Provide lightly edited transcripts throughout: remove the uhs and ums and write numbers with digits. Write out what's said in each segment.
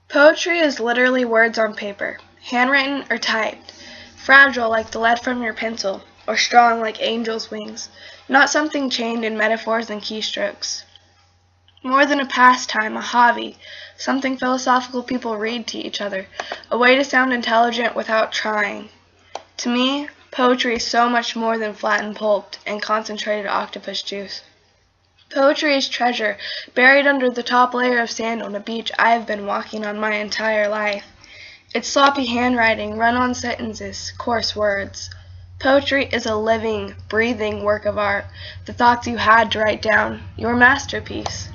Poetry is literally words on paper, handwritten or typed, fragile like the lead from your pencil, or strong like angels' wings, not something chained in metaphors and keystrokes. More than a pastime, a hobby, something philosophical people read to each other, a way to sound intelligent without trying. To me, poetry is so much more than flattened pulp and concentrated octopus juice. Poetry is treasure, buried under the top layer of sand on a beach I have been walking on my entire life. It's sloppy handwriting, run-on sentences, coarse words. Poetry is a living, breathing work of art, the thoughts you had to write down, your masterpiece.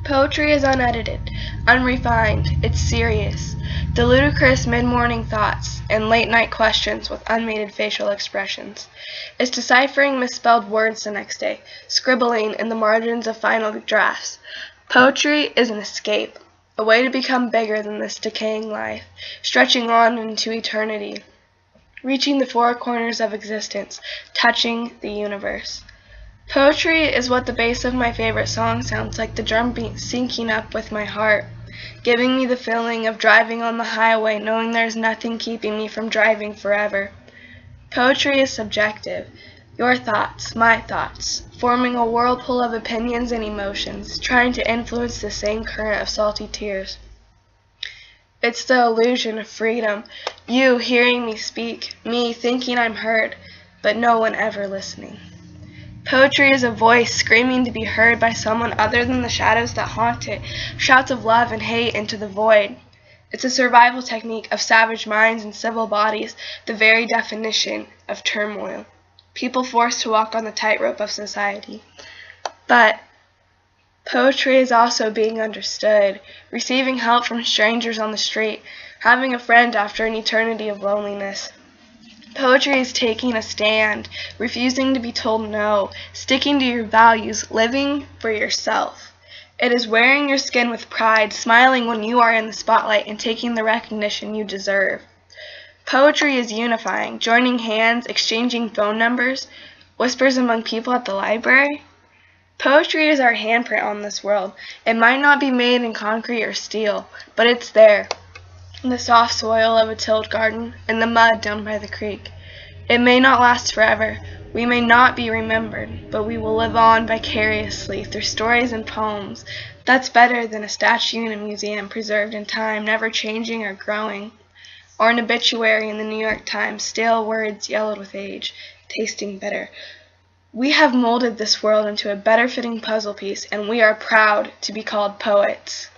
Poetry is unedited, unrefined, it's serious. The ludicrous mid-morning thoughts and late-night questions with unmated facial expressions. It's deciphering misspelled words the next day, scribbling in the margins of final drafts. Poetry is an escape, a way to become bigger than this decaying life, stretching on into eternity, reaching the four corners of existence, touching the universe. Poetry is what the bass of my favorite song sounds like, the drum beat syncing up with my heart, giving me the feeling of driving on the highway, knowing there's nothing keeping me from driving forever. Poetry is subjective. Your thoughts, my thoughts, forming a whirlpool of opinions and emotions, trying to influence the same current of salty tears. It's the illusion of freedom, you hearing me speak, me thinking I'm heard, but no one ever listening. Poetry is a voice screaming to be heard by someone other than the shadows that haunt it, shouts of love and hate into the void. It's a survival technique of savage minds and civil bodies, the very definition of turmoil. People forced to walk on the tightrope of society. But poetry is also being understood, receiving help from strangers on the street, having a friend after an eternity of loneliness. Poetry is taking a stand, refusing to be told no, sticking to your values, living for yourself. It is wearing your skin with pride, smiling when you are in the spotlight, and taking the recognition you deserve. Poetry is unifying, joining hands, exchanging phone numbers, whispers among people at the library. Poetry is our handprint on this world. It might not be made in concrete or steel, but it's there. In the soft soil of a tilled garden, in the mud down by the creek. It may not last forever. We may not be remembered, but we will live on vicariously through stories and poems. That's better than a statue in a museum preserved in time, never changing or growing. Or an obituary in the New York Times, stale words yellowed with age, tasting bitter. We have molded this world into a better-fitting puzzle piece, and we are proud to be called poets.